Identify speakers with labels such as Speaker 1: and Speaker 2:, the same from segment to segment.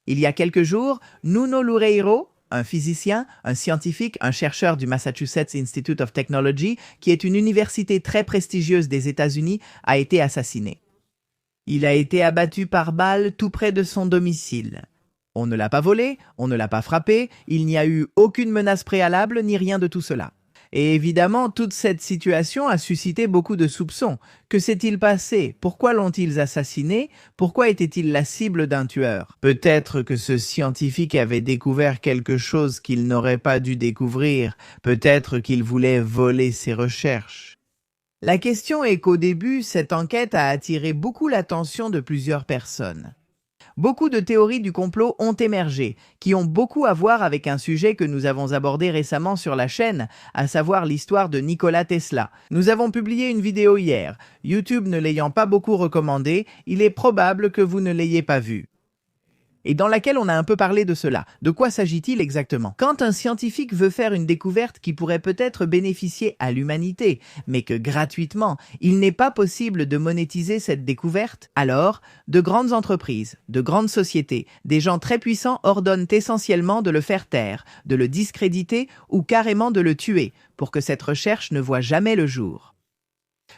Speaker 1: Il y a quelques jours, Nuno Loureiro, un physicien, un scientifique, un chercheur du Massachusetts Institute of Technology, qui est une université très prestigieuse des États-Unis, a été assassiné. Il a été abattu par balle tout près de son domicile. On ne l'a pas volé, on ne l'a pas frappé, il n'y a eu aucune menace préalable ni rien de tout cela. Et évidemment, toute cette situation a suscité beaucoup de soupçons. Que s'est-il passé? Pourquoi l'ont-ils assassiné? Pourquoi était-il la cible d'un tueur? Peut-être que ce scientifique avait découvert quelque chose qu'il n'aurait pas dû découvrir. Peut-être qu'il voulait voler ses recherches. La question est qu'au début, cette enquête a attiré beaucoup l'attention de plusieurs personnes. Beaucoup de théories du complot ont émergé, qui ont beaucoup à voir avec un sujet que nous avons abordé récemment sur la chaîne, à savoir l'histoire de Nikola Tesla. Nous avons publié une vidéo hier. YouTube ne l'ayant pas beaucoup recommandée, il est probable que vous ne l'ayez pas vue. Et dans laquelle on a un peu parlé de cela. De quoi s'agit-il exactement? Quand un scientifique veut faire une découverte qui pourrait peut-être bénéficier à l'humanité, mais que gratuitement, il n'est pas possible de monétiser cette découverte, alors, de grandes entreprises, de grandes sociétés, des gens très puissants ordonnent essentiellement de le faire taire, de le discréditer ou carrément de le tuer, pour que cette recherche ne voie jamais le jour.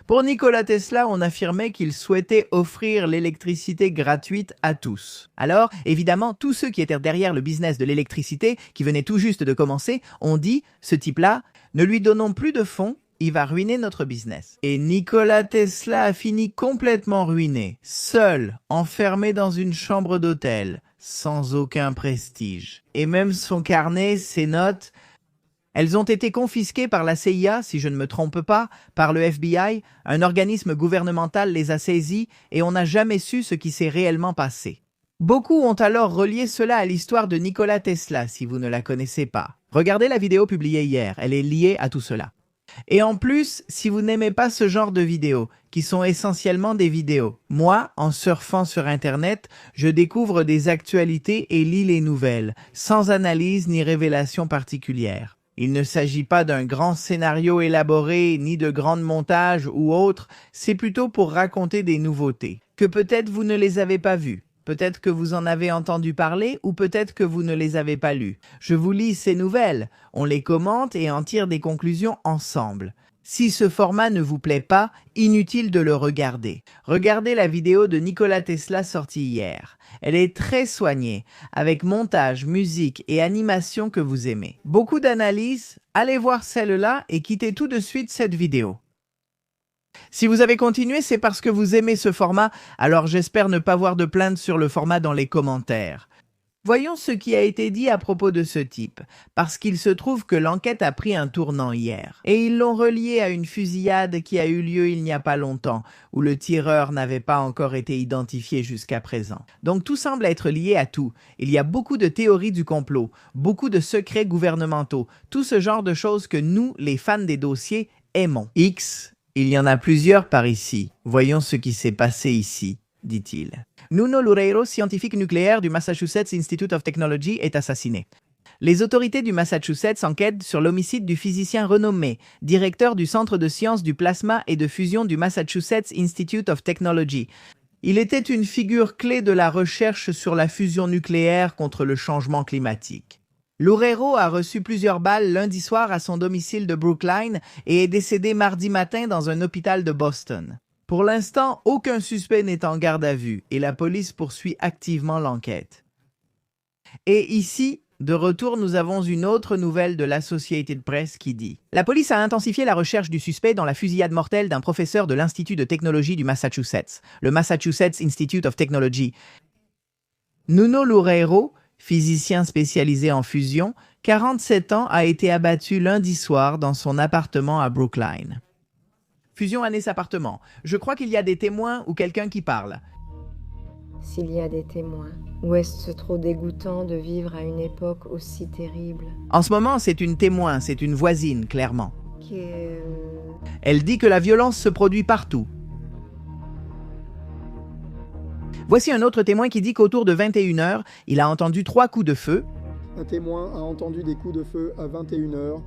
Speaker 1: Pour Nikola Tesla, on affirmait qu'il souhaitait offrir l'électricité gratuite à tous. Alors, évidemment, tous ceux qui étaient derrière le business de l'électricité, qui venait tout juste de commencer, ont dit, ce type-là, ne lui donnons plus de fonds, il va ruiner notre business. Et Nikola Tesla a fini complètement ruiné, seul, enfermé dans une chambre d'hôtel, sans aucun prestige. Et même son carnet, ses notes, elles ont été confisquées par la CIA, si je ne me trompe pas, par le FBI, un organisme gouvernemental les a saisies et on n'a jamais su ce qui s'est réellement passé. Beaucoup ont alors relié cela à l'histoire de Nikola Tesla, si vous ne la connaissez pas. Regardez la vidéo publiée hier, elle est liée à tout cela. Et en plus, si vous n'aimez pas ce genre de vidéos, qui sont essentiellement des vidéos, moi, en surfant sur Internet, je découvre des actualités et lis les nouvelles, sans analyse ni révélation particulière. Il ne s'agit pas d'un grand scénario élaboré, ni de grands montages ou autre, c'est plutôt pour raconter des nouveautés, que peut-être vous ne les avez pas vues. Peut-être que vous en avez entendu parler ou peut-être que vous ne les avez pas lues. Je vous lis ces nouvelles, on les commente et en tire des conclusions ensemble. Si ce format ne vous plaît pas, inutile de le regarder. Regardez la vidéo de Nikola Tesla sortie hier. Elle est très soignée, avec montage, musique et animation que vous aimez. Beaucoup d'analyses, allez voir celle-là et quittez tout de suite cette vidéo. Si vous avez continué, c'est parce que vous aimez ce format, alors j'espère ne pas voir de plainte sur le format dans les commentaires. Voyons ce qui a été dit à propos de ce type, parce qu'il se trouve que l'enquête a pris un tournant hier. Et ils l'ont relié à une fusillade qui a eu lieu il n'y a pas longtemps, où le tireur n'avait pas encore été identifié jusqu'à présent. Donc tout semble être lié à tout. Il y a beaucoup de théories du complot, beaucoup de secrets gouvernementaux, tout ce genre de choses que nous, les fans des dossiers, aimons. X, il y en a plusieurs par ici. Voyons ce qui s'est passé ici, dit-il. Nuno Loureiro, scientifique nucléaire du Massachusetts Institute of Technology, est assassiné. Les autorités du Massachusetts enquêtent sur l'homicide du physicien renommé, directeur du Centre de sciences du plasma et de fusion du Massachusetts Institute of Technology. Il était une figure clé de la recherche sur la fusion nucléaire contre le changement climatique. Loureiro a reçu plusieurs balles lundi soir à son domicile de Brookline et est décédé mardi matin dans un hôpital de Boston. Pour l'instant, aucun suspect n'est en garde à vue et la police poursuit activement l'enquête. Et ici, de retour, nous avons une autre nouvelle de l'Associated Press qui dit « La police a intensifié la recherche du suspect dans la fusillade mortelle d'un professeur de l'Institut de technologie du Massachusetts, le Massachusetts Institute of Technology. Nuno Loureiro, physicien spécialisé en fusion, 47 ans, a été abattu lundi soir dans son appartement à Brookline. » Fusion Années-Appartement. Je crois qu'il y a des témoins ou quelqu'un qui parle.
Speaker 2: S'il y a des témoins, ou est-ce trop dégoûtant de vivre à une époque aussi terrible?
Speaker 1: En ce moment, c'est une témoin, c'est une voisine, clairement.
Speaker 2: Que...
Speaker 1: Elle dit que la violence se produit partout. Voici un autre témoin qui dit qu'autour de 21h, il a entendu 3 coups de feu.
Speaker 3: Un témoin a entendu des coups de feu à 21h.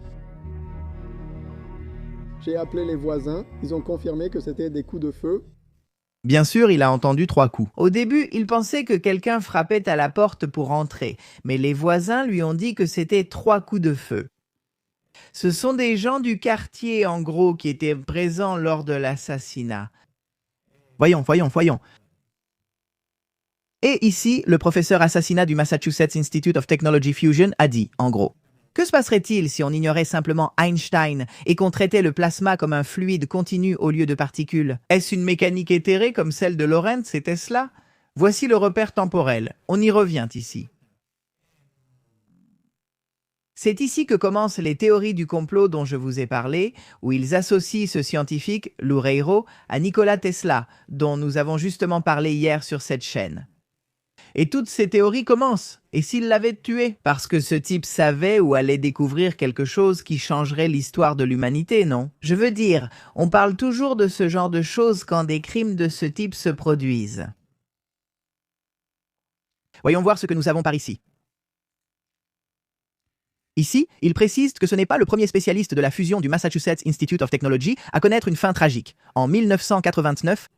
Speaker 3: J'ai appelé les voisins, ils ont confirmé que c'était des coups de feu.
Speaker 1: Bien sûr, il a entendu 3 coups. Au début, il pensait que quelqu'un frappait à la porte pour entrer, mais les voisins lui ont dit que c'était 3 coups de feu. Ce sont des gens du quartier, en gros, qui étaient présents lors de l'assassinat. Voyons. Et ici, le professeur assassinat du Massachusetts Institute of Technology Fusion a dit, en gros, que se passerait-il si on ignorait simplement Einstein et qu'on traitait le plasma comme un fluide continu au lieu de particules? Est-ce une mécanique éthérée comme celle de Lorentz et Tesla? Voici le repère temporel. On y revient ici. C'est ici que commencent les théories du complot dont je vous ai parlé, où ils associent ce scientifique, Loureiro, à Nikola Tesla, dont nous avons justement parlé hier sur cette chaîne. Et toutes ces théories commencent. Et s'il l'avait tué? Parce que ce type savait ou allait découvrir quelque chose qui changerait l'histoire de l'humanité, non? Je veux dire, on parle toujours de ce genre de choses quand des crimes de ce type se produisent. Voyons voir ce que nous avons par ici. Ici, il précise que ce n'est pas le premier spécialiste de la fusion du Massachusetts Institute of Technology à connaître une fin tragique. En 1989,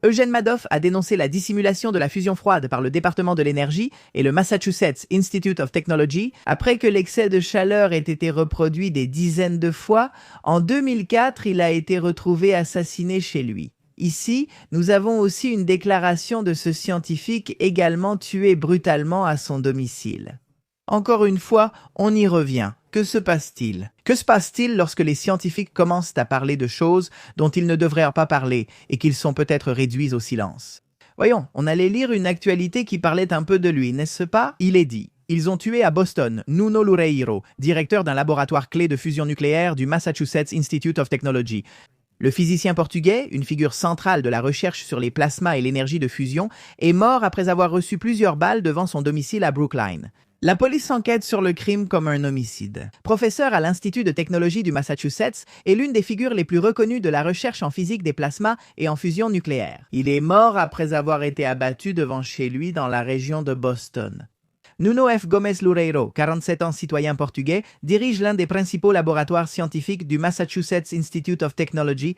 Speaker 1: Eugene Madoff a dénoncé la dissimulation de la fusion froide par le département de l'énergie et le Massachusetts Institute of Technology après que l'excès de chaleur ait été reproduit des dizaines de fois. En 2004, il a été retrouvé assassiné chez lui. Ici, nous avons aussi une déclaration de ce scientifique également tué brutalement à son domicile. Encore une fois, on y revient. Que se passe-t-il? Que se passe-t-il lorsque les scientifiques commencent à parler de choses dont ils ne devraient pas parler et qu'ils sont peut-être réduits au silence? Voyons, on allait lire une actualité qui parlait un peu de lui, n'est-ce pas? Il est dit. Ils ont tué à Boston Nuno Loureiro, directeur d'un laboratoire clé de fusion nucléaire du Massachusetts Institute of Technology. Le physicien portugais, une figure centrale de la recherche sur les plasmas et l'énergie de fusion, est mort après avoir reçu plusieurs balles devant son domicile à Brookline. La police enquête sur le crime comme un homicide. Professeur à l'Institut de technologie du Massachusetts est l'une des figures les plus reconnues de la recherche en physique des plasmas et en fusion nucléaire. Il est mort après avoir été abattu devant chez lui dans la région de Boston. Nuno F. Gomes Loureiro, 47 ans citoyen portugais, dirige l'un des principaux laboratoires scientifiques du Massachusetts Institute of Technology.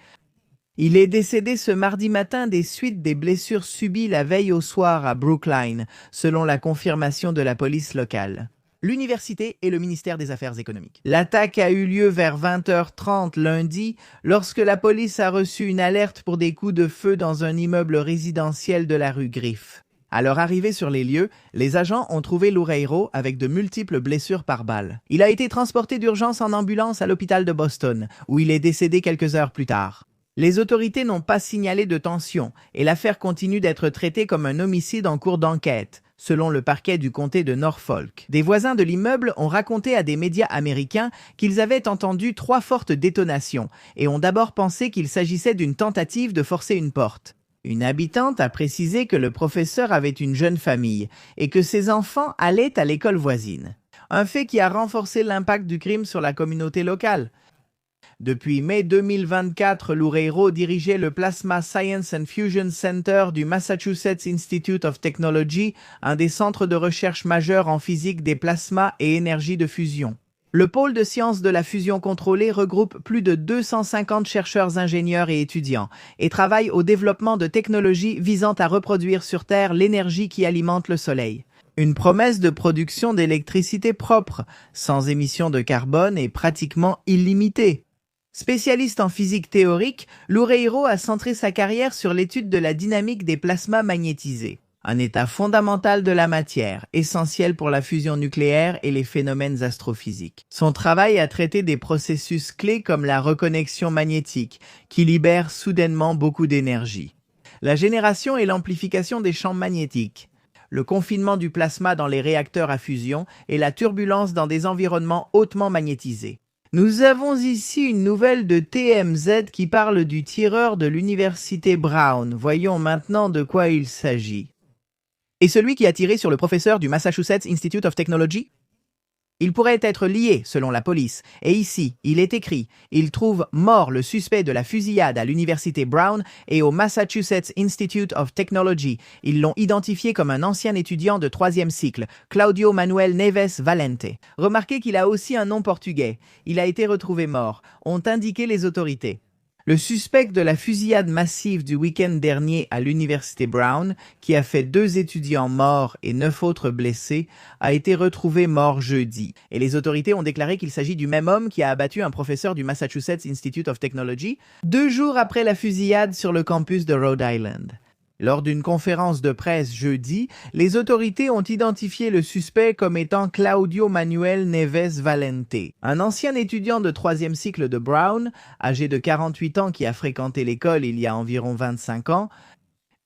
Speaker 1: Il est décédé ce mardi matin des suites des blessures subies la veille au soir à Brookline, selon la confirmation de la police locale. L'université et le ministère des Affaires économiques. L'attaque a eu lieu vers 20h30 lundi, lorsque la police a reçu une alerte pour des coups de feu dans un immeuble résidentiel de la rue Griff. À leur arrivée sur les lieux, les agents ont trouvé Loureiro avec de multiples blessures par balle. Il a été transporté d'urgence en ambulance à l'hôpital de Boston, où il est décédé quelques heures plus tard. Les autorités n'ont pas signalé de tension et l'affaire continue d'être traitée comme un homicide en cours d'enquête, selon le parquet du comté de Norfolk. Des voisins de l'immeuble ont raconté à des médias américains qu'ils avaient entendu 3 fortes détonations et ont d'abord pensé qu'il s'agissait d'une tentative de forcer une porte. Une habitante a précisé que le professeur avait une jeune famille et que ses enfants allaient à l'école voisine. Un fait qui a renforcé l'impact du crime sur la communauté locale. Depuis mai 2024, Loureiro dirigeait le Plasma Science and Fusion Center du Massachusetts Institute of Technology, un des centres de recherche majeurs en physique des plasmas et énergie de fusion. Le pôle de sciences de la fusion contrôlée regroupe plus de 250 chercheurs, ingénieurs et étudiants et travaille au développement de technologies visant à reproduire sur Terre l'énergie qui alimente le Soleil. Une promesse de production d'électricité propre, sans émissions de carbone et pratiquement illimitée. Spécialiste en physique théorique, Loureiro a centré sa carrière sur l'étude de la dynamique des plasmas magnétisés, un état fondamental de la matière, essentiel pour la fusion nucléaire et les phénomènes astrophysiques. Son travail a traité des processus clés comme la reconnexion magnétique, qui libère soudainement beaucoup d'énergie, la génération et l'amplification des champs magnétiques, le confinement du plasma dans les réacteurs à fusion et la turbulence dans des environnements hautement magnétisés. Nous avons ici une nouvelle de TMZ qui parle du tireur de l'université Brown. Voyons maintenant de quoi il s'agit. Et celui qui a tiré sur le professeur du Massachusetts Institute of Technology? Il pourrait être lié, selon la police. Et ici, il est écrit « Il trouve mort le suspect de la fusillade à l'université Brown et au Massachusetts Institute of Technology. Ils l'ont identifié comme un ancien étudiant de 3e cycle, Claudio Manuel Neves Valente. Remarquez qu'il a aussi un nom portugais. Il a été retrouvé mort, ont indiqué les autorités. Le suspect de la fusillade massive du week-end dernier à l'université Brown, qui a fait 2 étudiants morts et 9 autres blessés, a été retrouvé mort jeudi. Et les autorités ont déclaré qu'il s'agit du même homme qui a abattu un professeur du Massachusetts Institute of Technology 2 jours après la fusillade sur le campus de Rhode Island. Lors d'une conférence de presse jeudi, les autorités ont identifié le suspect comme étant Claudio Manuel Neves Valente, un ancien étudiant de 3e cycle de Brown, âgé de 48 ans qui a fréquenté l'école il y a environ 25 ans.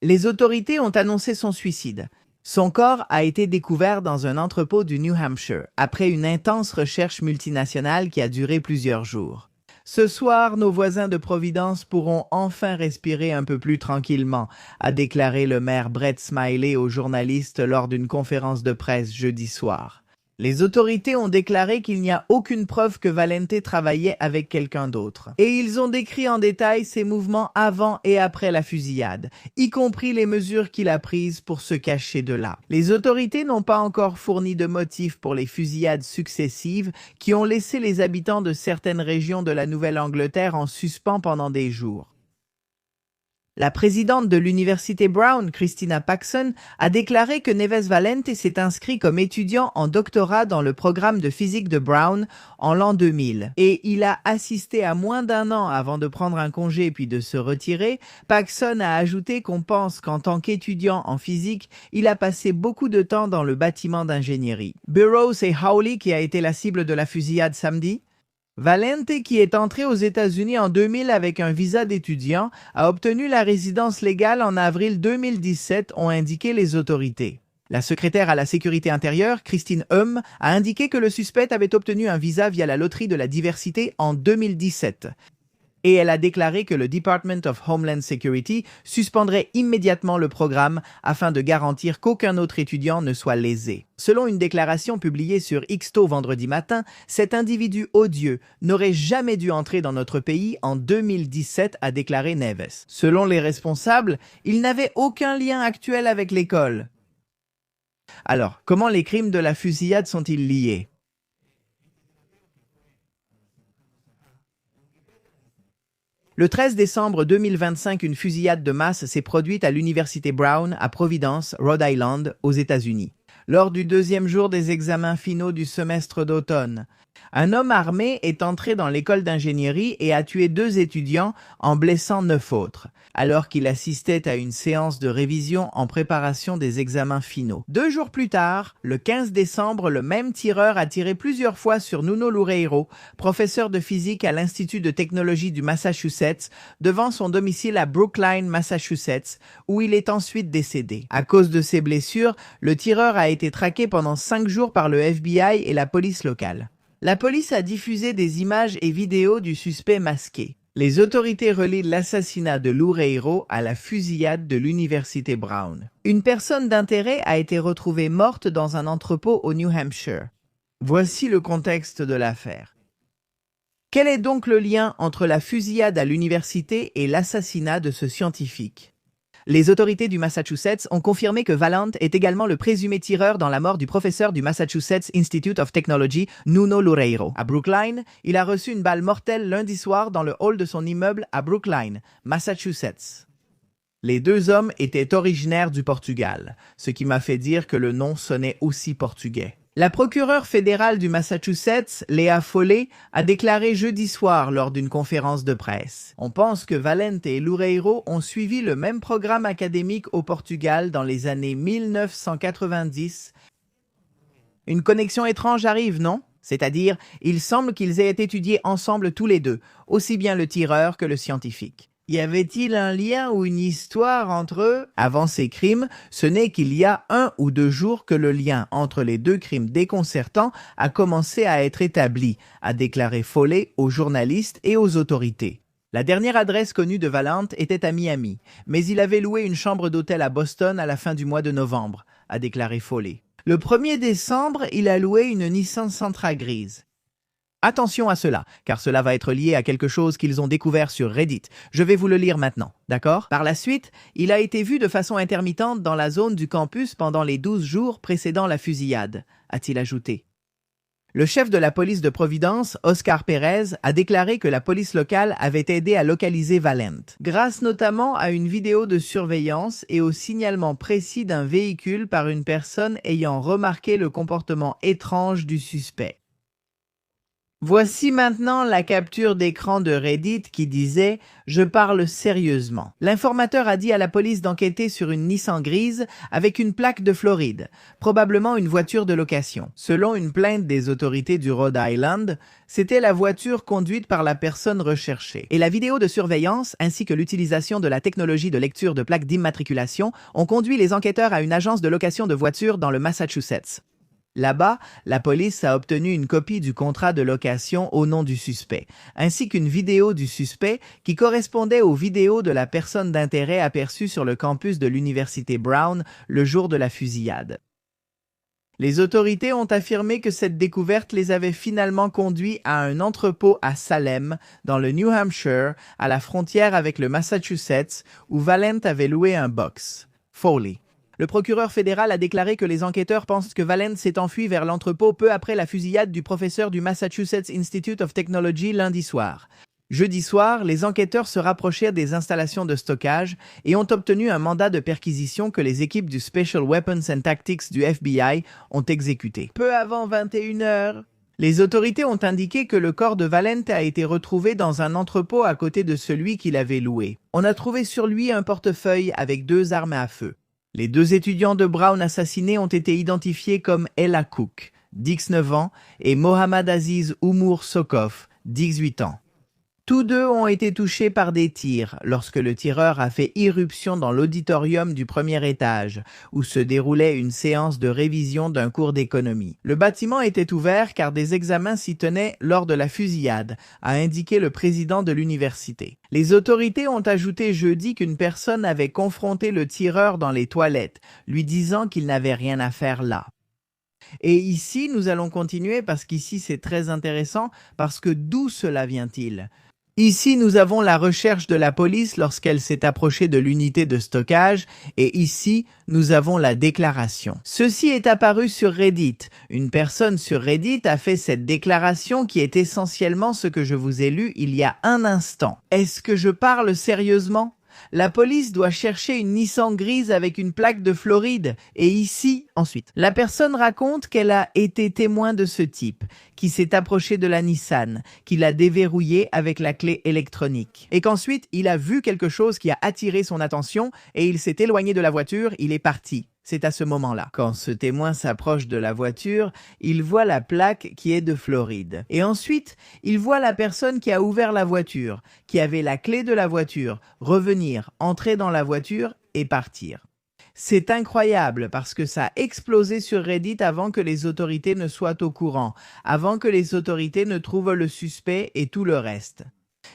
Speaker 1: Les autorités ont annoncé son suicide. Son corps a été découvert dans un entrepôt du New Hampshire, après une intense recherche multinationale qui a duré plusieurs jours. Ce soir, nos voisins de Providence pourront enfin respirer un peu plus tranquillement, a déclaré le maire Brett Smiley aux journalistes lors d'une conférence de presse jeudi soir. Les autorités ont déclaré qu'il n'y a aucune preuve que Valente travaillait avec quelqu'un d'autre. Et ils ont décrit en détail ses mouvements avant et après la fusillade, y compris les mesures qu'il a prises pour se cacher de là. Les autorités n'ont pas encore fourni de motifs pour les fusillades successives qui ont laissé les habitants de certaines régions de la Nouvelle-Angleterre en suspens pendant des jours. La présidente de l'université Brown, Christina Paxson, a déclaré que Neves Valente s'est inscrit comme étudiant en doctorat dans le programme de physique de Brown en l'an 2000 et il a assisté à moins d'1 an avant de prendre un congé puis de se retirer. Paxson a ajouté qu'on pense qu'en tant qu'étudiant en physique, il a passé beaucoup de temps dans le bâtiment d'ingénierie. Burroughs et Hawley, qui a été la cible de la fusillade samedi. Valente, qui est entré aux États-Unis en 2000 avec un visa d'étudiant, a obtenu la résidence légale en avril 2017, ont indiqué les autorités. La secrétaire à la sécurité intérieure, Christine Humm, a indiqué que le suspect avait obtenu un visa via la loterie de la diversité en 2017. Et elle a déclaré que le Department of Homeland Security suspendrait immédiatement le programme afin de garantir qu'aucun autre étudiant ne soit lésé. Selon une déclaration publiée sur Xto vendredi matin, cet individu odieux n'aurait jamais dû entrer dans notre pays en 2017, a déclaré Neves. Selon les responsables, il n'avait aucun lien actuel avec l'école. Alors, comment les crimes de la fusillade sont-ils liés ? Le 13 décembre 2025, une fusillade de masse s'est produite à l'université Brown à Providence, Rhode Island, aux États-Unis. Lors du 2e jour des examens finaux du semestre d'automne, un homme armé est entré dans l'école d'ingénierie et a tué 2 étudiants en blessant 9 autres, alors qu'il assistait à une séance de révision en préparation des examens finaux. 2 jours plus tard, le 15 décembre, le même tireur a tiré plusieurs fois sur Nuno Loureiro, professeur de physique à l'Institut de technologie du Massachusetts, devant son domicile à Brookline, Massachusetts, où il est ensuite décédé. À cause de ses blessures, le tireur a été traqué pendant 5 jours par le FBI et la police locale. La police a diffusé des images et vidéos du suspect masqué. Les autorités relient l'assassinat de Loureiro à la fusillade de l'université Brown. Une personne d'intérêt a été retrouvée morte dans un entrepôt au New Hampshire. Voici le contexte de l'affaire. Quel est donc le lien entre la fusillade à l'université et l'assassinat de ce scientifique ? Les autorités du Massachusetts ont confirmé que Valente est également le présumé tireur dans la mort du professeur du Massachusetts Institute of Technology, Nuno Loureiro. À Brookline, il a reçu une balle mortelle lundi soir dans le hall de son immeuble à Brookline, Massachusetts. Les 2 hommes étaient originaires du Portugal, ce qui m'a fait dire que le nom sonnait aussi portugais. La procureure fédérale du Massachusetts, Leah Foley, a déclaré jeudi soir lors d'une conférence de presse. On pense que Valente et Loureiro ont suivi le même programme académique au Portugal dans les années 1990. Une connexion étrange arrive, non ? C'est-à-dire, il semble qu'ils aient étudié ensemble tous les 2, aussi bien le tireur que le scientifique. Y avait-il un lien ou une histoire entre eux? Avant ces crimes, ce n'est qu'il y a 1 ou 2 jours que le lien entre les 2 crimes déconcertants a commencé à être établi, a déclaré Foley aux journalistes et aux autorités. La dernière adresse connue de Valente était à Miami, mais il avait loué une chambre d'hôtel à Boston à la fin du mois de novembre, a déclaré Foley. Le 1er décembre, il a loué une Nissan Sentra grise. Attention à cela, car cela va être lié à quelque chose qu'ils ont découvert sur Reddit. Je vais vous le lire maintenant, d'accord? Par la suite, il a été vu de façon intermittente dans la zone du campus pendant les 12 jours précédant la fusillade, a-t-il ajouté. Le chef de la police de Providence, Oscar Perez, a déclaré que la police locale avait aidé à localiser Valent, grâce notamment à une vidéo de surveillance et au signalement précis d'un véhicule par une personne ayant remarqué le comportement étrange du suspect. Voici maintenant la capture d'écran de Reddit qui disait « Je parle sérieusement ». L'informateur a dit à la police d'enquêter sur une Nissan grise avec une plaque de Floride, probablement une voiture de location. Selon une plainte des autorités du Rhode Island, c'était la voiture conduite par la personne recherchée. Et la vidéo de surveillance ainsi que l'utilisation de la technologie de lecture de plaques d'immatriculation ont conduit les enquêteurs à une agence de location de voitures dans le Massachusetts. Là-bas, la police a obtenu une copie du contrat de location au nom du suspect, ainsi qu'une vidéo du suspect qui correspondait aux vidéos de la personne d'intérêt aperçue sur le campus de l'Université Brown le jour de la fusillade. Les autorités ont affirmé que cette découverte les avait finalement conduits à un entrepôt à Salem, dans le New Hampshire, à la frontière avec le Massachusetts, où Valent avait loué un box. Foley. Le procureur fédéral a déclaré que les enquêteurs pensent que Valent s'est enfui vers l'entrepôt peu après la fusillade du professeur du Massachusetts Institute of Technology lundi soir. Jeudi soir, les enquêteurs se rapprochèrent des installations de stockage et ont obtenu un mandat de perquisition que les équipes du Special Weapons and Tactics du FBI ont exécuté. Peu avant 21h, les autorités ont indiqué que le corps de Valent a été retrouvé dans un entrepôt à côté de celui qu'il avait loué. On a trouvé sur lui un portefeuille avec 2 armes à feu. Les 2 étudiants de Brown assassinés ont été identifiés comme Ella Cook, 19 ans, et Mohammad Aziz Oumour Sokov, 18 ans. Tous 2 ont été touchés par des tirs lorsque le tireur a fait irruption dans l'auditorium du premier étage, où se déroulait une séance de révision d'un cours d'économie. Le bâtiment était ouvert car des examens s'y tenaient lors de la fusillade, a indiqué le président de l'université. Les autorités ont ajouté jeudi qu'une personne avait confronté le tireur dans les toilettes, lui disant qu'il n'avait rien à faire là. Et ici, nous allons continuer parce qu'ici c'est très intéressant, parce que d'où cela vient-il ? Ici, nous avons la recherche de la police lorsqu'elle s'est approchée de l'unité de stockage et ici, nous avons la déclaration. Ceci est apparu sur Reddit. Une personne sur Reddit a fait cette déclaration qui est essentiellement ce que je vous ai lu il y a un instant. Est-ce que je parle sérieusement ? La police doit chercher une Nissan grise avec une plaque de Floride. Et ici, ensuite, la personne raconte qu'elle a été témoin de ce type, qui s'est approché de la Nissan, qui l'a déverrouillée avec la clé électronique. Et qu'ensuite, il a vu quelque chose qui a attiré son attention et il s'est éloigné de la voiture, il est parti. C'est à ce moment-là. Quand ce témoin s'approche de la voiture, il voit la plaque qui est de Floride. Et ensuite, il voit la personne qui a ouvert la voiture, qui avait la clé de la voiture, revenir, entrer dans la voiture et partir. C'est incroyable parce que ça a explosé sur Reddit avant que les autorités ne soient au courant, avant que les autorités ne trouvent le suspect et tout le reste.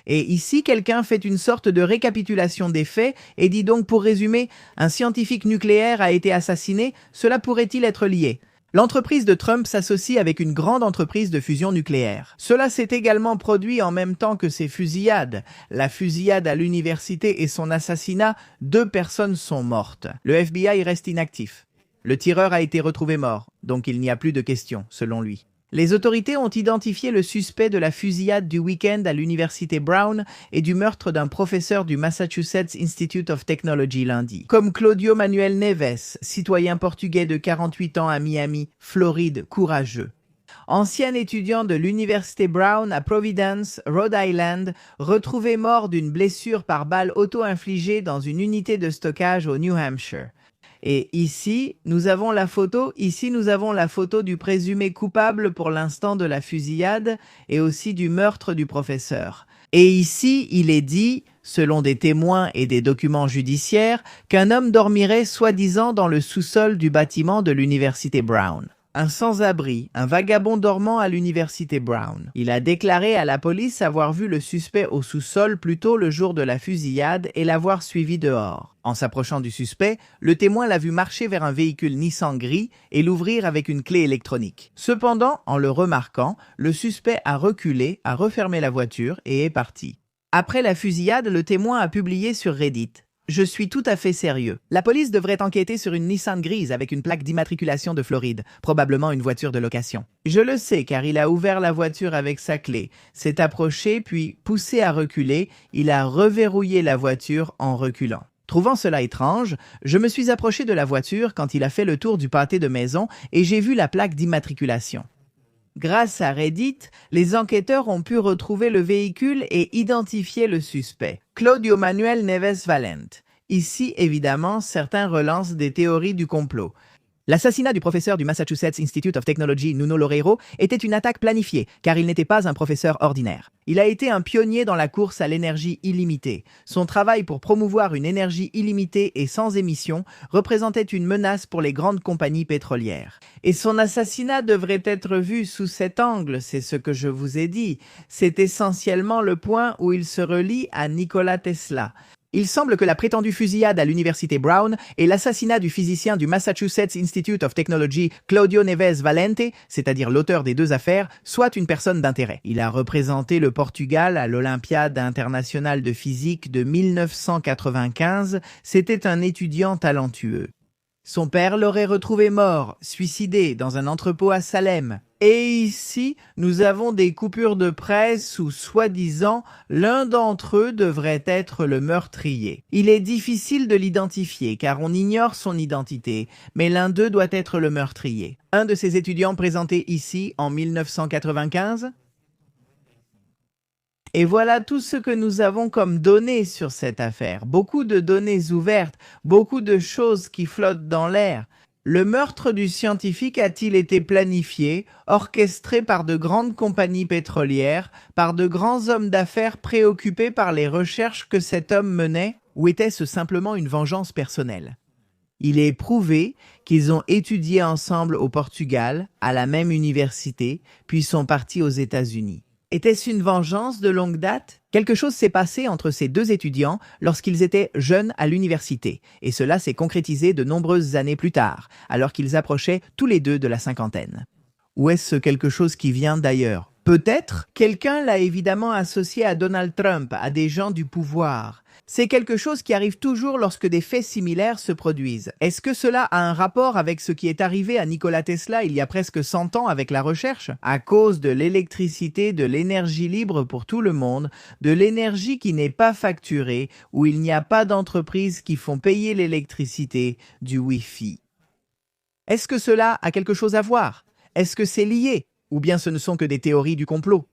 Speaker 1: Et ici, quelqu'un fait une sorte de récapitulation des faits et dit donc pour résumer, un scientifique nucléaire a été assassiné, cela pourrait-il être lié ? L'entreprise de Trump s'associe avec une grande entreprise de fusion nucléaire. Cela s'est également produit en même temps que ces fusillades. La fusillade à l'université et son assassinat, 2 personnes sont mortes. Le FBI reste inactif. Le tireur a été retrouvé mort, donc il n'y a plus de questions, selon lui. Les autorités ont identifié le suspect de la fusillade du week-end à l'université Brown et du meurtre d'un professeur du Massachusetts Institute of Technology lundi, comme Claudio Manuel Neves, citoyen portugais de 48 ans à Miami, Floride, courageux. Ancien étudiant de l'université Brown à Providence, Rhode Island, retrouvé mort d'une blessure par balle auto-infligée dans une unité de stockage au New Hampshire. Et ici, nous avons la photo du présumé coupable pour l'instant de la fusillade et aussi du meurtre du professeur. Et ici, il est dit, selon des témoins et des documents judiciaires, qu'un homme dormirait soi-disant dans le sous-sol du bâtiment de l'université Brown. Un sans-abri, un vagabond dormant à l'université Brown. Il a déclaré à la police avoir vu le suspect au sous-sol plus tôt le jour de la fusillade et l'avoir suivi dehors. En s'approchant du suspect, le témoin l'a vu marcher vers un véhicule Nissan gris et l'ouvrir avec une clé électronique. Cependant, en le remarquant, le suspect a reculé, a refermé la voiture et est parti. Après la fusillade, le témoin a publié sur Reddit. Je suis tout à fait sérieux. La police devrait enquêter sur une Nissan grise avec une plaque d'immatriculation de Floride, probablement une voiture de location. Je le sais car il a ouvert la voiture avec sa clé, s'est approché puis, poussé à reculer, il a reverrouillé la voiture en reculant. Trouvant cela étrange, je me suis approché de la voiture quand il a fait le tour du pâté de maison et j'ai vu la plaque d'immatriculation. Grâce à Reddit, les enquêteurs ont pu retrouver le véhicule et identifier le suspect, Claudio Manuel Neves Valente. Ici, évidemment, certains relancent des théories du complot. L'assassinat du professeur du Massachusetts Institute of Technology, Nuno Loureiro, était une attaque planifiée, car il n'était pas un professeur ordinaire. Il a été un pionnier dans la course à l'énergie illimitée. Son travail pour promouvoir une énergie illimitée et sans émission représentait une menace pour les grandes compagnies pétrolières. Et son assassinat devrait être vu sous cet angle, c'est ce que je vous ai dit. C'est essentiellement le point où il se relie à Nikola Tesla. Il semble que la prétendue fusillade à l'université Brown et l'assassinat du physicien du Massachusetts Institute of Technology Claudio Neves Valente, c'est-à-dire l'auteur des deux affaires, soit une personne d'intérêt. Il a représenté le Portugal à l'Olympiade internationale de physique de 1995. C'était un étudiant talentueux. Son père l'aurait retrouvé mort, suicidé, dans un entrepôt à Salem. Et ici, nous avons des coupures de presse où, soi-disant, l'un d'entre eux devrait être le meurtrier. Il est difficile de l'identifier car on ignore son identité, mais l'un d'eux doit être le meurtrier. Un de ces étudiants présenté ici en 1995. Et voilà tout ce que nous avons comme données sur cette affaire. Beaucoup de données ouvertes, beaucoup de choses qui flottent dans l'air. Le meurtre du scientifique a-t-il été planifié, orchestré par de grandes compagnies pétrolières, par de grands hommes d'affaires préoccupés par les recherches que cet homme menait, ou était-ce simplement une vengeance personnelle? Il est prouvé qu'ils ont étudié ensemble au Portugal, à la même université, puis sont partis aux États-Unis. Était-ce une vengeance de longue date? Quelque chose s'est passé entre ces deux étudiants lorsqu'ils étaient jeunes à l'université, et cela s'est concrétisé de nombreuses années plus tard, alors qu'ils approchaient tous les deux de la cinquantaine. Ou est-ce quelque chose qui vient d'ailleurs? Peut-être. Quelqu'un l'a évidemment associé à Donald Trump, à des gens du pouvoir. C'est quelque chose qui arrive toujours lorsque des faits similaires se produisent. Est-ce que cela a un rapport avec ce qui est arrivé à Nikola Tesla il y a presque 100 ans avec la recherche? À cause de l'électricité, de l'énergie libre pour tout le monde, de l'énergie qui n'est pas facturée, où il n'y a pas d'entreprises qui font payer l'électricité, du Wi-Fi. Est-ce que cela a quelque chose à voir? Est-ce que c'est lié? Ou bien ce ne sont que des théories du complot?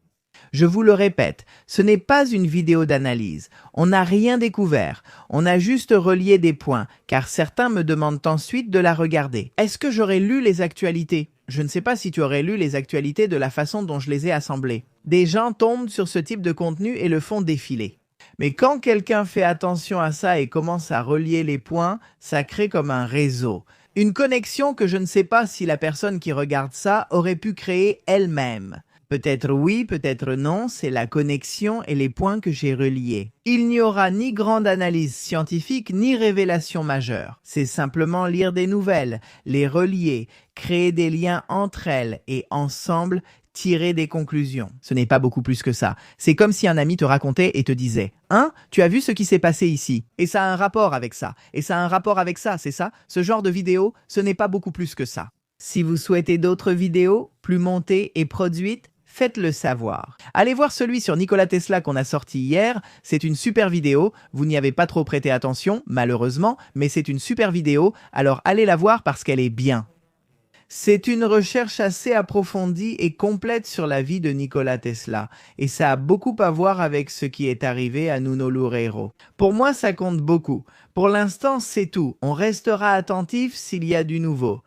Speaker 1: Je vous le répète, ce n'est pas une vidéo d'analyse. On n'a rien découvert. On a juste relié des points, car certains me demandent ensuite de la regarder. Est-ce que j'aurais lu les actualités? Je ne sais pas si tu aurais lu les actualités de la façon dont je les ai assemblées. Des gens tombent sur ce type de contenu et le font défiler. Mais quand quelqu'un fait attention à ça et commence à relier les points, ça crée comme un réseau. Une connexion que je ne sais pas si la personne qui regarde ça aurait pu créer elle-même. Peut-être oui, peut-être non, c'est la connexion et les points que j'ai reliés. Il n'y aura ni grande analyse scientifique, ni révélation majeure. C'est simplement lire des nouvelles, les relier, créer des liens entre elles et ensemble tirer des conclusions. Ce n'est pas beaucoup plus que ça. C'est comme si un ami te racontait et te disait « Hein, tu as vu ce qui s'est passé ici? Et ça a un rapport avec ça. Et ça a un rapport avec ça, c'est ça? Ce genre de vidéo, ce n'est pas beaucoup plus que ça. » Si vous souhaitez d'autres vidéos, plus montées et produites, faites-le savoir. Allez voir celui sur Nikola Tesla qu'on a sorti hier, c'est une super vidéo, vous n'y avez pas trop prêté attention, malheureusement, mais c'est une super vidéo, alors allez la voir parce qu'elle est bien. C'est une recherche assez approfondie et complète sur la vie de Nikola Tesla, et ça a beaucoup à voir avec ce qui est arrivé à Nuno Loureiro. Pour moi, ça compte beaucoup. Pour l'instant, c'est tout. On restera attentif s'il y a du nouveau.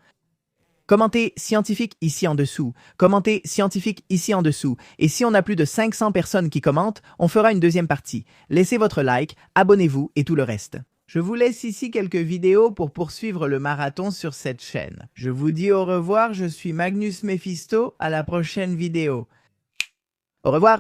Speaker 1: Commentez scientifique ici en dessous. Commentez scientifique ici en dessous. Et si on a plus de 500 personnes qui commentent, on fera une deuxième partie. Laissez votre like, abonnez-vous et tout le reste. Je vous laisse ici quelques vidéos pour poursuivre le marathon sur cette chaîne. Je vous dis au revoir, je suis Magnus Mephisto, à la prochaine vidéo. Au revoir.